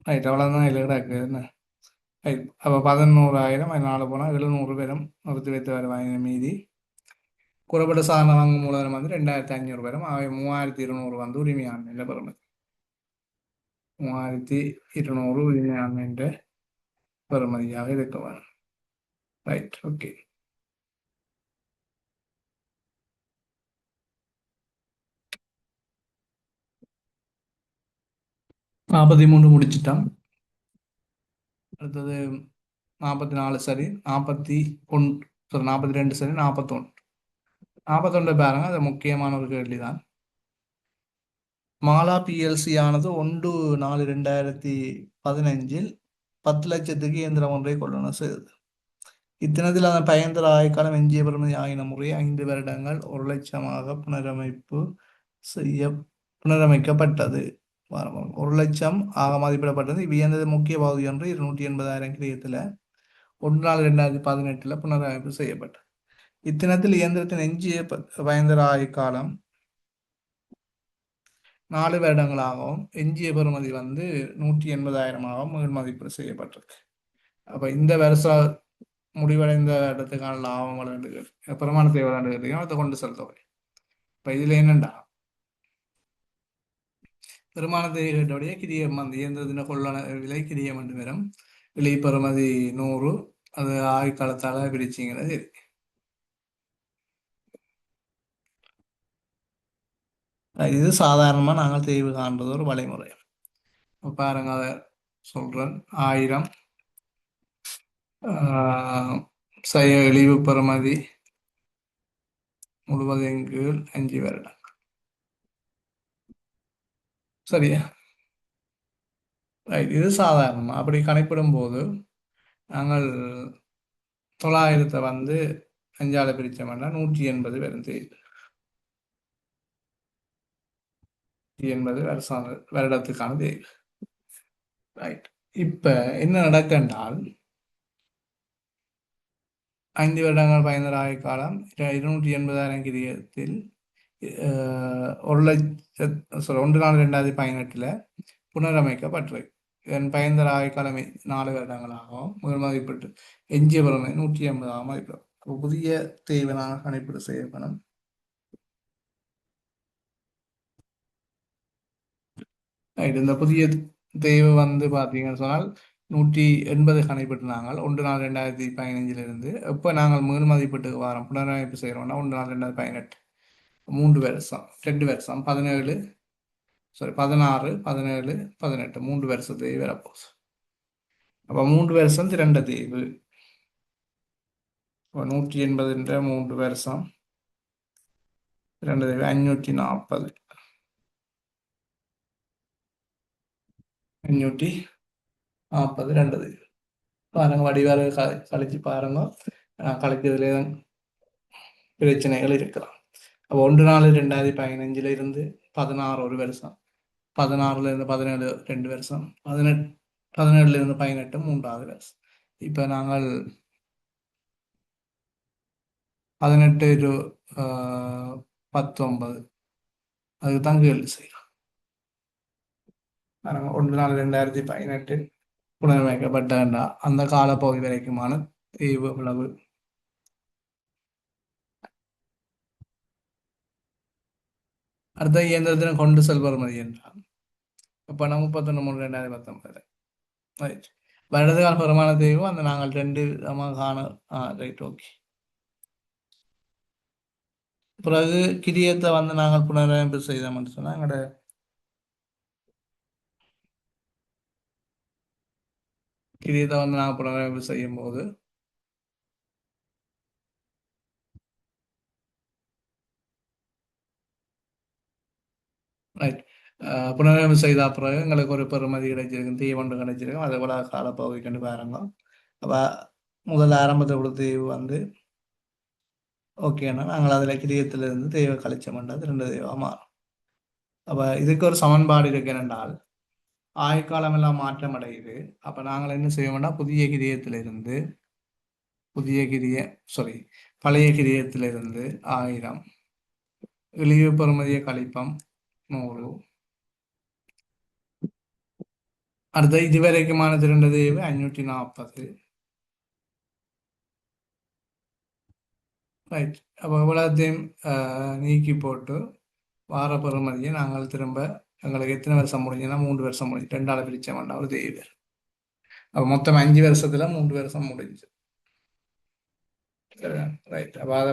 ரைட், அவ்வளோதான் இதில் கிடக்கு என்ன. அப்போ 11,000 அது 4 போனால் 700 பேரும் நிறுத்தி வைத்து வருவாங்க மீதி குறைபட்ட சாதன வாங்கும் மூலதனம் வந்து 2,500 பேரும் அவை 3,200 வந்து உரிமையாண்மையில் பெறும் 3,200 உரிமையாண்மைன்ற பெறுமதியாக இருக்க வேணும். Right, okay. 43 முடிச்சிட்டோம். அடுத்தது 44 சரி, 41, சாரி 42 சரி, 41. 41 பாருங்க, அது முக்கியமான ஒரு கேள்விதான். மாலா பிஎல்சி ஆனது 1/4/2015 10 லட்சத்துக்கு இயந்திரம் ஒன்றை கொள்ளணும் செய்தது. இத்தினத்தில் அதன் பயன்தர ஆயுட்காலம் எஞ்சிய பெறுமதி ஆயின முறை 5 வருடங்கள் 1,00,000 செய்ய புனரமைக்கப்பட்டது. 1,00,000 ஆக மதிப்பிடப்பட்டது. இவ்வியந்தது முக்கிய பகுதி ஒன்று 280,000 கிரியத்தில் 1/4/2018 புனரமைப்பு செய்யப்பட்டது. இத்தினத்தில் இயந்திரத்தின் எஞ்சிய பயன்தர ஆயுட்காலம் 4 வருடங்களாகவும் எஞ்சிய பெறுமதி வந்து 180,000 மீள் மதிப்பீடு செய்யப்பட்டிருக்கு. அப்போ இந்த வருஷம் முடிவடைந்த இடத்துக்கான லாபம் வளர்ந்து பிரமாணத்தை வளர்ந்து அதை கொண்டு செலுத்தவை. இப்போ இதில் என்னண்டா பெருமானத்தை கேட்டபடியே கிரியம் அந்த இயந்திரத்தின கொள்ளான விலை கிரியம் என்று வரும். விலை பெறுமதி 100, அது ஆயுட்காலத்தால் பிரிச்சிங்கிறது இருக்கு. இது சாதாரணமாக நாங்கள் தேர்வு காண்றது ஒரு வழிமுறை. பாருங்க, அதை சொல்கிறேன். 1000 செய்ய இழிவு பெறுமதி முழுவதும் கீழ் 5 வருடம். சரியா? ரைட், இது சாதாரணமாக அப்படி கணக்கிடும் போது நாங்கள் 900 வந்து 5ஆல் பிரித்தோம்னா 180 வரும் தேதி. 180 வருடத்துக்கான தேதி. ரைட், இப்போ என்ன நடக்கென்றால் 5 வருடங்கள் பயனுள்ள ஆயுட்காலம் 280,000 கிரியத்தில் 1,00,000 புனரமைக்கப்பட்டிருக்கு. இதன் பயன்தர ஆயுட்காலம் 4 வருடங்களாகவும் முதல் மதிப்பீட்டு எஞ்சிய பெறுமை 180 மதிப்பிடும். புதிய தேவையான கணிப்பீடு செய்யப்படும். இந்த புதிய தேவை வந்து பார்த்தீங்கன்னு சொன்னால் 180 கணிப்பிட்டுனாங்க 1/4/2015 இப்போ நாங்கள் மீள் மதிப்பீட்டுக்கு வாரம் புனரமைப்பு செய்கிறோம்னா 1/4/2018 3 வருஷம் 2 வருஷம் 17 சாரி 16 17 18 3 வருஷத்துக்கு வரப்போகுது. அப்போ 3 வருஷம் திரண்ட தீவு 180 3 வருஷம் 2 540 540 2 பாருங்க வடிவாக கழிச்சு பாருங்க. கழிக்கிறதுல பிரச்சனைகள் இருக்கலாம். அப்போ 1/4/2015 இருந்து 16 ஒரு வருஷம் 16 இருந்து 17 2 வருஷம் 17 இருந்து 18 3வது வருஷம். இப்போ நாங்கள் 18 to 19 அதுக்கு தான் கேள்வி செய்யலாம். 1/4/2018 புனரமைக்கப்பட்ட அந்த காலப்பகுதி வரைக்குமான இவ்வளவு. அடுத்த இயந்திரத்தினை கொண்டு செல்பெறுமதி என்றால் பணம் 31/3/2019. ரைட், வருடது கால பெருமான தெய்வம் அந்த நாங்கள் 2 காண. Right, okay. பிறகு கிரியத்தை வந்து நாங்கள் புனரமைப்பு செய்தோம்னு சொன்னால் எங்களோட கிரியத்தை வந்து நாங்கள் புனரமைப்பு செய்யும் போது ரைட் புனரமைப்பு செய்த பிறகு எங்களுக்கு ஒரு பெறுமதி கிடைச்சிருக்கும், தீவொன்று கிடைச்சிருக்கும். அதை போல காலப்பகுதி கண்டு பாருங்க. அப்போ முதல்ல ஆரம்பத்தில் கொடுத்த தீவு வந்து ஓகேன்னா நாங்கள் அதில் கிரியத்திலிருந்து தெய்வ கழிச்சோம்னா அது 2 தெய்வமாக மாறும். அப்போ இதுக்கு ஒரு சமன்பாடு இருக்கு என்னென்றால் ஆயுட்காலம் எல்லாம் மாற்றம் அடையுது. அப்போ நாங்கள் என்ன செய்வோம்னா புதிய கிரிய சாரி பழைய கிரியத்திலிருந்து 1000 இழிவு பெறுமதியை கழிப்பம் 100 அடுத்த இதுவரைக்குமான திரண்ட தேவை 540. ரைட். அப்போ இவ்வளோத்தையும் நீக்கி போட்டு வார பெறுமதியை நாங்கள் திரும்ப எங்களுக்கு எத்தனை வருஷம் முடிஞ்சுன்னா 3 வருஷம் முடிஞ்சு 2ஆல் பிரிச்ச வேண்டாம் ஒரு தேவை. அப்போ மொத்தம் 5 வருஷத்துல 3 வருஷம் முடிஞ்சு. ரைட். அப்போ அதை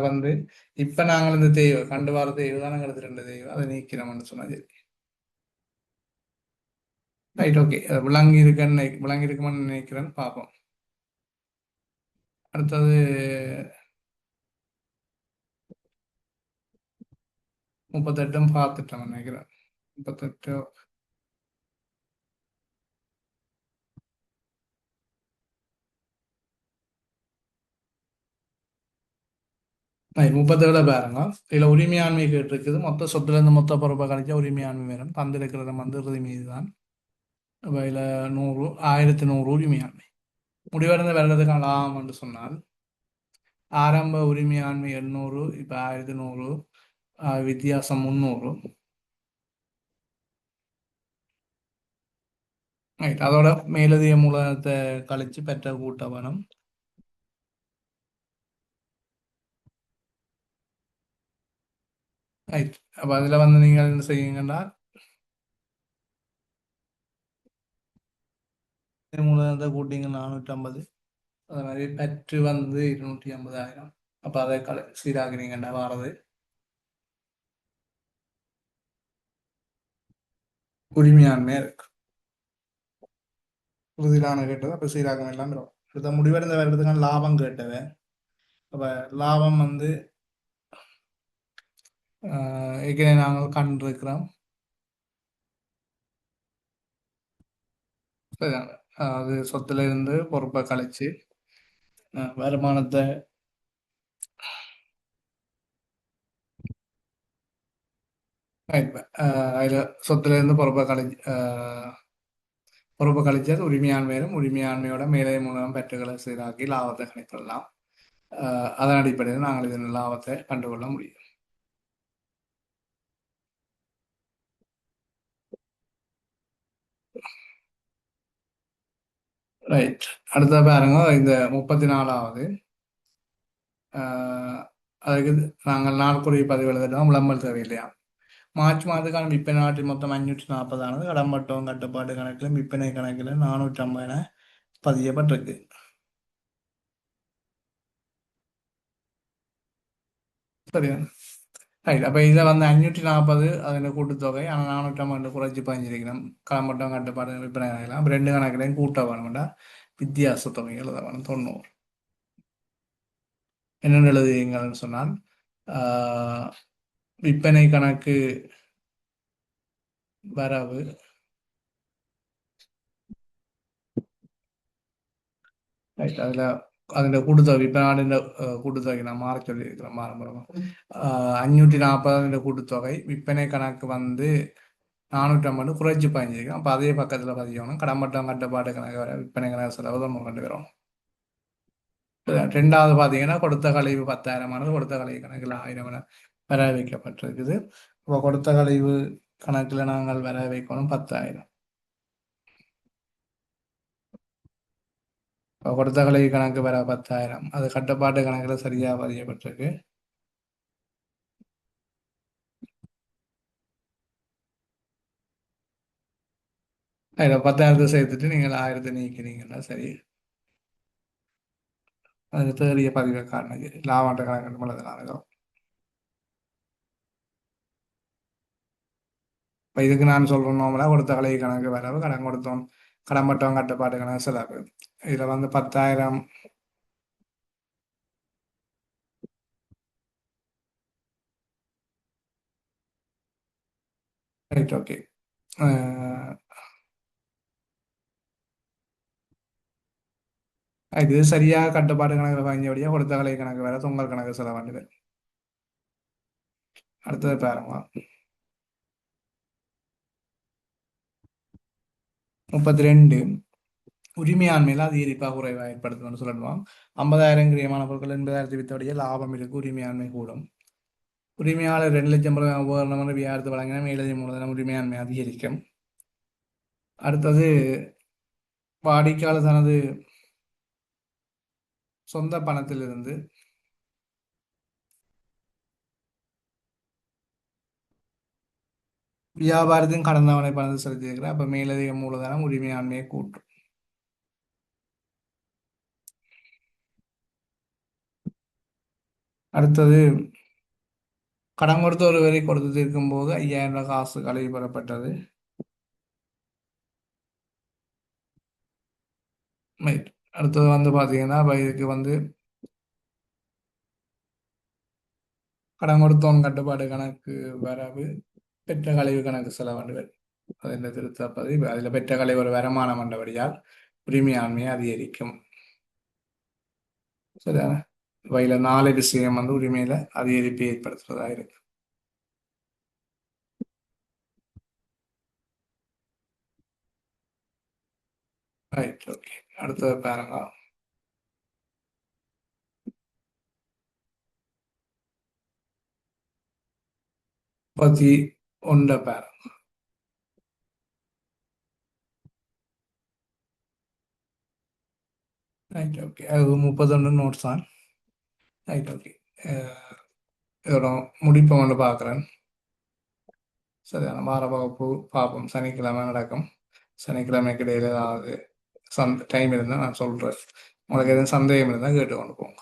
இப்போ நாங்கள் இந்த தேவை கண்டு வர தேவை தான் எங்களுக்கு 2 தேவை அதை நீக்கிறோம்னு சொன்னது. ரைட். ஓகே. அது விளங்கி இருக்குமென்னு நினைக்கிறேன்னு பார்ப்போம். அடுத்தது 38 பார்த்துட்டோம் நினைக்கிறேன். 38. 37 பாருங்க. இதுல உரிமையாண்மை கேட்டிருக்குது. மொத்த சொத்துல இருந்து மொத்த பொறுப்பை கழிச்சா உரிமையாண்மை வரும். தந்திருக்கிற இறுதி மீது தான். அப்ப இதுல 100 1100 உரிமையாண்மை முடிவடைந்த வருடத்துக்கான லாபம் என்று சொன்னால் ஆரம்ப உரிமையாண்மை 800, இப்ப 1100, வித்தியாசம் 300. ரைட். அதோட மேலதிக மூலதனத்தை கழிச்சு பெற்ற கூட்ட வேணும். ரைட். அப்ப அதுல நீங்கள் என்ன செய்யுங்கன்னா மூலதனத்தை கூட்டிங்க 450. அது மாதிரி பெற்று 250,000. அப்ப அதை சீராகிறீங்கன்னா வாரது உரிமையாண்மையா இருக்கு. உறுதியிலான கேட்டது. அப்ப சீராகம் எல்லாம் வரும். அடுத்த முடிவடைந்த வருடத்துக்கான லாபம் கேட்டவன். அப்ப லாபம் ஏற்கனவே நாங்கள் கண்டிருக்கிறோம். சரிதாங்க. அது சொத்துல இருந்து பொறுப்பை கழிச்சு வருமானத்தை அதில் சொத்துல இருந்து பொறுப்பை கழிச்சது உரிமையாண்மையிலும் உரிமையாண்மையோட மேலே மூலம் பெற்றுகளை சீராக்கி லாபத்தை கணிப்பிடலாம். அதன் அடிப்படையில் நாங்கள் இதன் லாபத்தை கண்டுகொள்ள முடியும். ரைட். அடுத்த பாருங்க இந்த 34வது. அதுக்கு நாங்கள் நாட்குறிய பதிவு எழுதிட்டோம். விளம்பரம் தேவையில்லையா? மார்ச் மாதத்துக்கான விற்பனை நாட்டில் மொத்தம் 540 கடம்பட்டோம் கட்டுப்பாடு கணக்கில் விற்பனை கணக்கில் 450 பதியப்பட்டிருக்கு. சரியா? ரைட். அப்போ இதை 540 அதில் கூட்டுத்தொகை. ஆனால் 450 குறைச்சி பதிஞ்சிருக்கணும். கடம்பட்டம் கட்டுப்பாடு விற்பனை கணக்கில். அப்போ 2 கணக்கிலையும் கூட்ட வேணும்டா வித்தியாச தொகை எழுத வேணும் 90. என்னென்னு எழுதுவீங்கன்னு சொன்னால் விற்பனை கணக்கு வரவு ரைட். அதில் கூட்டுத்தொகை இப்போ நான் இந்த கூட்டுத்தொகை நான் மாற சொல்லியிருக்கிறேன். மாறம்புறமா 540 கூட்டுத்தொகை விற்பனை கணக்கு 450 குறைச்சி பதிஞ்சிருக்கோம். அப்போ அதே பக்கத்தில் பதியணும். கடம்பட்டம் கட்டுப்பாடு கணக்கு வர விற்பனை கணக்கு செலவு நம்ம கொண்டு வரோம். ரெண்டாவது பார்த்தீங்கன்னா கொடுத்த கழிவு 10,000 கொடுத்த கழிவு கணக்கில் 1000 வர வைக்கப்பட்டிருக்குது. இப்போ கொடுத்த கழிவு கணக்கில் நாங்கள் வர வைக்கணும் 10,000. கொடுத்த கழிவு கணக்கு வர 10,000 அது கட்டுப்பாட்டு கணக்கில் சரியாக பதியப்பட்டிருக்கு. அதில் 10,000 சேர்த்துட்டு நீங்கள் 1000 நீக்கிறீங்கன்னா சரி. அதுக்கு தேறிய பதிவு காரணம் லாபட்ட கணக்கு மூலதனம். இப்போ இதுக்கு நான் சொல்கிறோம் நார்மலாக கொடுத்த கலை கணக்கு வரவு கடன் கொடுத்தோம் கடன்பட்டோம் கட்டுப்பாட்டு கணக்கு செலவு. இதில் 10,000. ரைட். ஓகே. இது சரியாக கட்டுப்பாடு கணக்கில் வாங்கியபடியாக கொடுத்த கலை கணக்கு வேற தொங்கல் கணக்கு செலவாண்டுது. அடுத்தது பாருங்க 32 உரிமையாண்மையில் அதிகரிப்பாக குறைவாக ஏற்படுத்தும்னு சொல்லணும். 50,000 கிரியமான பொருட்கள் 80,000 வித்தபடியே லாபம் இருக்கு. உரிமையாண்மை கூடும். உரிமையாளர் 2,00,000 உபகரணங்கள் வியாரத்து வழங்கின மேலதிக மூலதனம் உரிமையாண்மை அதிகரிக்கும். அடுத்தது வாடிக்கையாளர் தனது சொந்த பணத்திலிருந்து வியாபாரத்தின் கடந்த தவணை பணத்தை செலுத்தியிருக்கிறார். அப்ப மேலதிக மூலதனம் உரிமையாண்மையை கூட்டும். அடுத்தது கடன் கொடுத்த ஒரு வரை கொடுத்து தீர்க்கும் போது 5000 ரூபாய் காசு கழுவி பெறப்பட்டது. ரைட். அடுத்தது வந்து பாத்தீங்கன்னா அப்ப இதுக்கு வந்து கடன் கொடுத்தோன் கட்டுப்பாடு கணக்கு வரவு பெற்ற கழிவு கணக்கு செலவாண்டு வரும். அது என்ன திருத்த பதிவு அதில் பெற்ற கழிவு ஒரு வருமானம் என்றபடியால் உரிமையாண்மையை அதிகரிக்கும். சரியான வகையில 4 விஷயம் வந்து உரிமையில அதிகரிப்பு ஏற்படுத்துறதா இருக்கு. Right, okay. அடுத்தது பாருங்க. 31 பாருங்க. Right, okay. அது 31 நோட்ஸ் தான். Right, okay. இதோட முடிப்பை கொண்டு பார்க்குறேன். சரியான வார வகுப்பு பார்ப்போம். சனிக்கிழமை நடக்கும். சனிக்கிழமைக்கு இடையில ஏதாவது டைம் இருந்தால் நான் சொல்கிறேன். உங்களுக்கு எதுவும் சந்தேகம் இருந்தால் கேட்டு கொண்டு போங்க.